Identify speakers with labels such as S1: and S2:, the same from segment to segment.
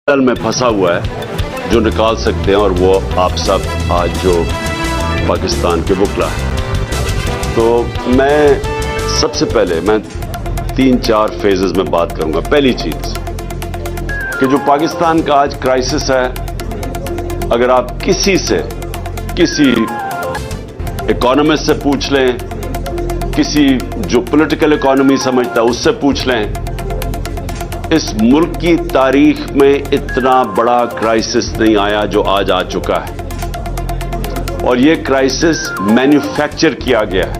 S1: में फंसा हुआ है जो निकाल सकते हैं, और वो आप सब आज जो पाकिस्तान के वकला है। तो मैं सबसे पहले 3-4 फेजेस में बात करूंगा। पहली चीज कि जो पाकिस्तान का आज क्राइसिस है, अगर आप किसी इकोनॉमिस्ट से पूछ लें, किसी जो पॉलिटिकल इकोनॉमी समझता है उससे पूछ लें, इस मुल्क की तारीख में इतना बड़ा क्राइसिस नहीं आया जो आज आ चुका है। और ये क्राइसिस मैन्युफैक्चर किया गया है,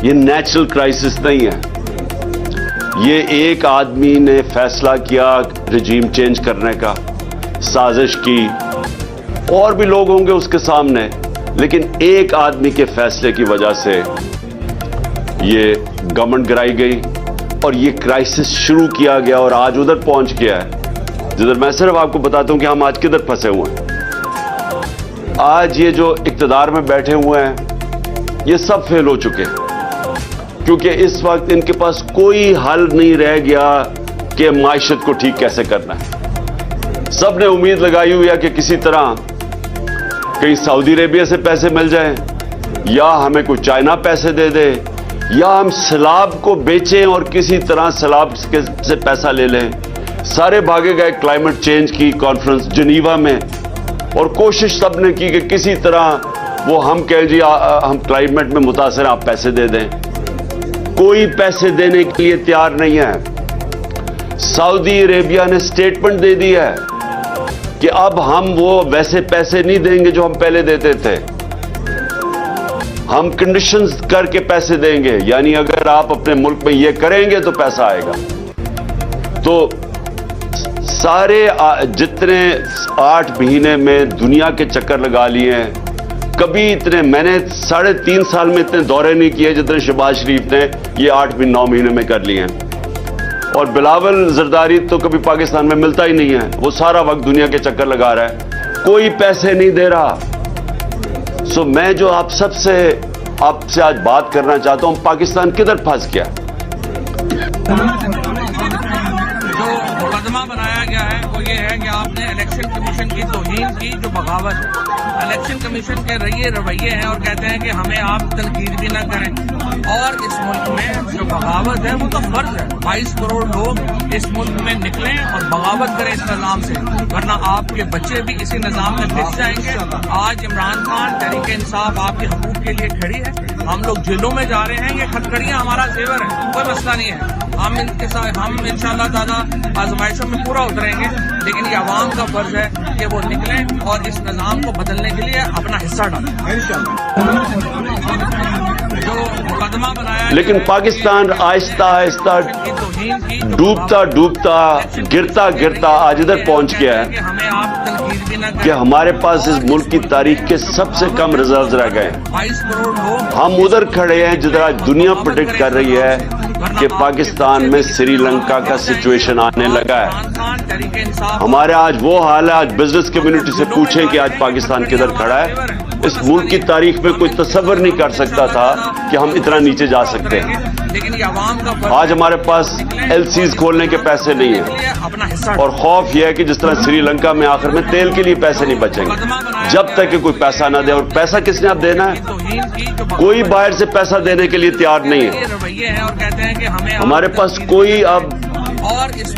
S1: ये नेचुरल क्राइसिस नहीं है। ये एक आदमी ने फैसला किया रिजीम चेंज करने का, साजिश की, और भी लोग होंगे उसके सामने, लेकिन एक आदमी के फैसले की वजह से ये गवर्नमेंट गिराई गई और ये क्राइसिस शुरू किया गया और आज उधर पहुंच गया है जिधर मैं सिर्फ आपको बताता हूं कि हम आज किधर फंसे हुए हैं। आज ये जो इक्तदार में बैठे हुए हैं ये सब फेल हो चुके हैं, क्योंकि इस वक्त इनके पास कोई हल नहीं रह गया कि माइशत को ठीक कैसे करना है। सब ने उम्मीद लगाई हुई है कि किसी तरह कहीं सऊदी अरेबिया से पैसे मिल जाएं, या हमें कोई चाइना पैसे दे दे, या हम सैलाब को बेचें और किसी तरह सैलाब से पैसा ले लें। सारे भागे गए क्लाइमेट चेंज की कॉन्फ्रेंस जिनीवा में, और कोशिश सब ने की कि किसी तरह वो हम कहें जी हम क्लाइमेट में मुतासर, आप पैसे दे दें। कोई पैसे देने के लिए तैयार नहीं है। सऊदी अरेबिया ने स्टेटमेंट दे दी है कि अब हम वो वैसे पैसे नहीं देंगे जो हम पहले देते थे, हम कंडीशंस करके पैसे देंगे, यानी अगर आप अपने मुल्क में ये करेंगे तो पैसा आएगा। तो सारे जितने 8 महीने में दुनिया के चक्कर लगा लिए हैं, कभी इतने मैंने 3.5 साल में इतने दौरे नहीं किए जितने शहबाज शरीफ ने ये 8-9 महीने में कर लिए हैं। और बिलावल जरदारी तो कभी पाकिस्तान में मिलता ही नहीं है, वो सारा वक्त दुनिया के चक्कर लगा रहा है, कोई पैसे नहीं दे रहा। सो मैं जो आपसे आज बात करना चाहता हूं, पाकिस्तान किधर फंस गया।
S2: जो मुकदमा बनाया गया है वो ये है कि आपने इलेक्शन कमीशन की तौहीन की, जो बगावत है। इलेक्शन कमीशन के रवैये हैं और कहते हैं कि हमें आप तनकीद भी ना करें, और इस मुल्क में जो बगावत है वो तो फर्ज है। 22 करोड़ लोग इस मुल्क में निकलें और बगावत करें इस निज़ाम से, वरना आपके बच्चे भी इसी निज़ाम में पिस जाएंगे। आज इमरान खान तहरीक इंसाफ आपके हकूक के लिए खड़ी है, हम लोग जेलों में जा रहे हैं, ये खटखड़ियां हमारा जेवर है, कोई मसला नहीं है। हम इनके साथ इंशाअल्लाह ताला आजमाइशों में पूरा उतरेंगे, लेकिन ये आवाम का फर्ज है कि वो निकलें और इस निज़ाम को बदलने के लिए अपना हिस्सा डालें। जो मुकदमा बनाया,
S1: लेकिन पाकिस्तान आहिस्ता आहिस्ता डूबता गिरता आज इधर पहुंच गया है
S2: हमें आप तनकीद भी ना
S1: कि हमारे पास इस मुल्क की तारीख के सबसे कम रिजर्व रह गए।
S2: 22 करोड़ लोग
S1: हम उधर खड़े हैं जिधर आज दुनिया प्रेडिक्ट कर रही है कि पाकिस्तान में श्रीलंका का सिचुएशन आने लगा है। हमारे आज वो हाल है, आज बिजनेस कम्युनिटी से पूछें कि आज पाकिस्तान किधर खड़ा है। इस मुल्क की तारीख में कोई तसव्वुर नहीं कर सकता था कि हम इतना नीचे जा सकते हैं।
S2: लेकिन ये आवाम का
S1: आज हमारे पास LCs खोलने के पैसे नहीं है,
S2: अपना हिस्सा,
S1: और खौफ यह है कि जिस तरह श्रीलंका में आखिर में तेल के लिए पैसे नहीं बचेंगे जब तक कि कोई पैसा ना दे। और पैसा किसने अब देना है? कोई बाहर से पैसा देने के लिए तैयार नहीं है।
S2: रवैये हैं और कहते हैं कि हमें
S1: हमारे पास कोई अब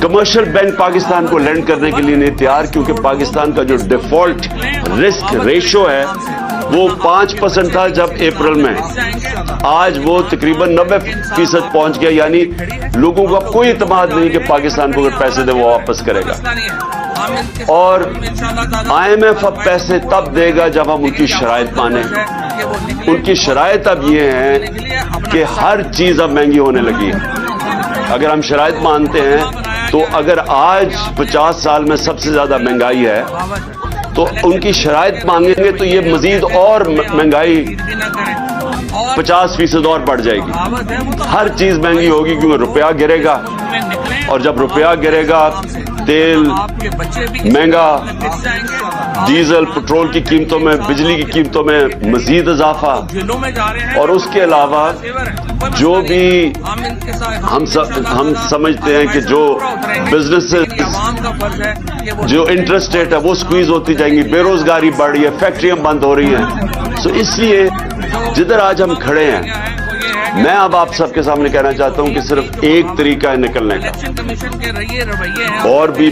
S1: कमर्शियल बैंक पाकिस्तान को लेंड करने के लिए नहीं तैयार, क्योंकि पाकिस्तान का जो डिफॉल्ट रिस्क रेशो है वो 5% था जब अप्रैल में, आज वो तकरीबन 90% पहुंच गया। यानी लोगों का कोई इत्मीनान नहीं कि पाकिस्तान को अगर पैसे दे वो वापस करेगा। और IMF अब पैसे तब देगा जब हम उनकी शराइत माने। उनकी शराइत अब ये है कि हर चीज अब महंगी होने लगी है। अगर हम शराइत मानते हैं तो अगर आज 50 साल में सबसे ज्यादा महंगाई है तो उनकी शराइत मांगेंगे तो ये मजीद और महंगाई 50% और बढ़ जाएगी। हर चीज महंगी होगी क्योंकि रुपया गिरेगा, और जब रुपया गिरेगा तेल
S2: आपके बच्चे भी
S1: महंगा,
S2: पिस जाएंगे।
S1: डीजल पेट्रोल की कीमतों में, बिजली की कीमतों में मजीद इजाफा,
S2: जेलों में जा रहे हैं
S1: और उसके अलावा जो भी हम समझते हैं कि जो बिजनेसेस, जो इंटरेस्ट रेट है वो स्क्वीज होती जाएंगी, बेरोजगारी बढ़ रही है, फैक्ट्रियां बंद हो रही हैं। सो इसलिए जिधर आज हम खड़े हैं, मैं अब आप सबके सामने कहना चाहता हूं कि सिर्फ एक तरीका है निकलने का,
S2: इलेक्शन कमीशन के रवैये हैं
S1: और भी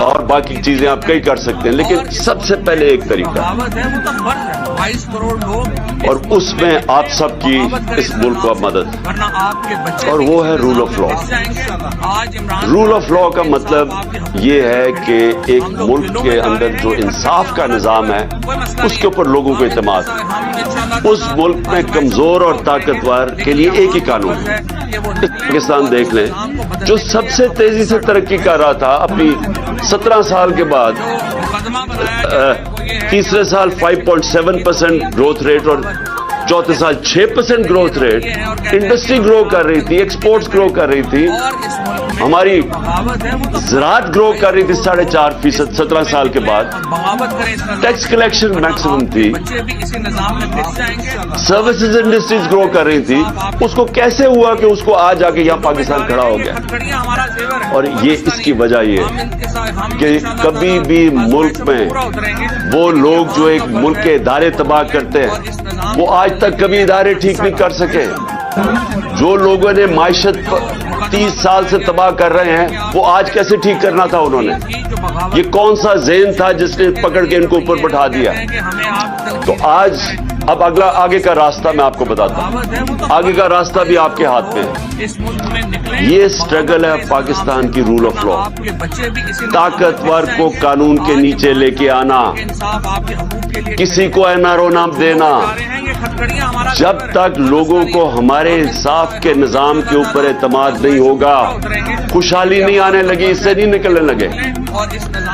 S1: और बाकी चीजें आप कई कर सकते हैं, लेकिन सबसे पहले एक तरीका,
S2: बगावत है, वो तो फर्ज है। 22 करोड़ लोग,
S1: और उसमें आप सबकी इस मुल्क को मदद,
S2: वरना आपके बच्चे
S1: और वो है रूल ऑफ लॉ।
S2: आज इमरान
S1: रूल ऑफ लॉ का मतलब ये है कि एक मुल्क के अंदर जो इंसाफ का निजाम है उसके ऊपर लोगों को इत्मीनान है। उस मुल्क में कमजोर और ताकतवर के लिए एक ही कानून है। पाकिस्तान देख लें, जो सबसे तेजी से तरक्की कर रहा था अपनी 17 साल के बाद, तीसरे साल 5.7% ग्रोथ रेट और चौथे साल 6% ग्रोथ रेट, इंडस्ट्री ग्रो कर रही थी, एक्सपोर्ट्स ग्रो कर रही थी, हमारी ज़राअत ग्रो कर रही थी 4.5%। 17 साल के बाद टैक्स कलेक्शन मैक्सिमम थी, सर्विसेज इंडस्ट्रीज ग्रो कर रही थी। उसको कैसे हुआ कि उसको आज आके यहाँ पाकिस्तान खड़ा हो गया? और ये इसकी वजह ये कि कभी भी मुल्क में वो लोग जो एक मुल्क के इदारे तबाह करते हैं, वो आज तक कभी इदारे ठीक नहीं कर सके। जो लोगों ने माइशत 30 साल से तबाह कर रहे हैं, वो आज कैसे ठीक करना था उन्होंने? ये कौन सा ज़हन था जिसने पकड़ के इनको ऊपर बैठा दिया? तो आज अब अगला आगे का रास्ता मैं आपको बताता हूं। आगे का रास्ता भी आपके हाथ में है। ये स्ट्रगल है पाकिस्तान की रूल ऑफ लॉ, ताकतवर को कानून के नीचे लेके आना, किसी को एनआरओ नाम देना। जब तक लोगों को हमारे इंसाफ के निजाम के ऊपर एतमाद नहीं होगा, खुशहाली नहीं आने लगी, इससे नहीं निकलने लगे।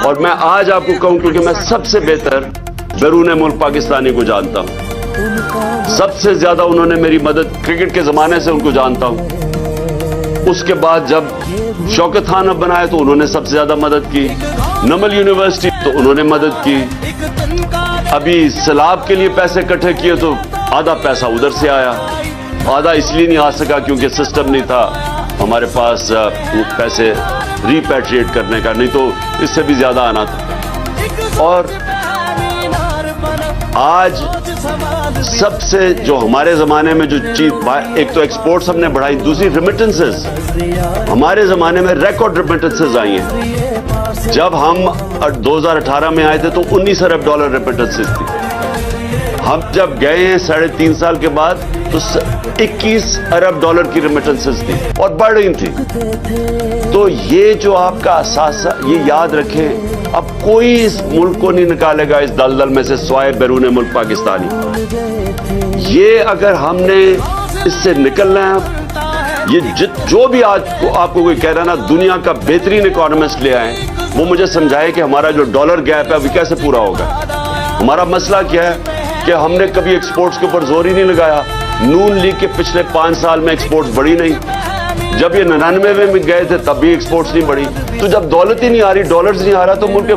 S1: और मैं आज आपको कहूं, क्योंकि मैं सबसे बेहतर बैरून मुल्क पाकिस्तानी को जानता हूं, सबसे ज्यादा उन्होंने मेरी मदद क्रिकेट के जमाने से उनको जानता हूं। उसके बाद जब शौकत खान अब बनाए तो उन्होंने सबसे ज्यादा मदद की, नमल यूनिवर्सिटी तो उन्होंने मदद की, अभी सैलाब के लिए पैसे इकट्ठे किए तो आधा पैसा उधर से आया, आधा इसलिए नहीं आ सका क्योंकि सिस्टम नहीं था हमारे पास वो पैसे रिपैट्रिएट करने का, नहीं तो इससे भी ज्यादा आना था। और आज सबसे जो हमारे जमाने में जो चीज, एक तो एक्सपोर्ट्स हमने बढ़ाई, दूसरी रेमिटेंसेस। हमारे जमाने में रिकॉर्ड रेमिटेंसेस आई हैं। जब हम 2018 में आए थे तो 19 अरब डॉलर रेमिटेंसेस थी। हम जब गए हैं 3.5 साल के बाद तो 21 अरब डॉलर की रेमिटेंसेस थी और बढ़ रही थी। तो ये जो आपका असासा, ये याद रखें, अब कोई इस मुल्क को नहीं निकालेगा इस दलदल में से स्वाय बैरून मुल्क पाकिस्तानी। ये अगर हमने इससे निकलना है, ये जो भी आज को आपको कोई कह रहा ना दुनिया का बेहतरीन इकोनॉमिस्ट ले आए, वो मुझे समझाए कि हमारा जो डॉलर गैप है अभी कैसे पूरा होगा। हमारा मसला क्या है कि हमने कभी एक्सपोर्ट्स के ऊपर जोर ही नहीं लगाया। नून लीग के पिछले 5 साल में एक्सपोर्ट्स बढ़ी नहीं। जब ये 99 में गए थे तब भी एक्सपोर्ट्स नहीं बढ़ी। तो जब दौलत ही नहीं आ रही, डॉलर्स नहीं आ रहा, तो मुल्क के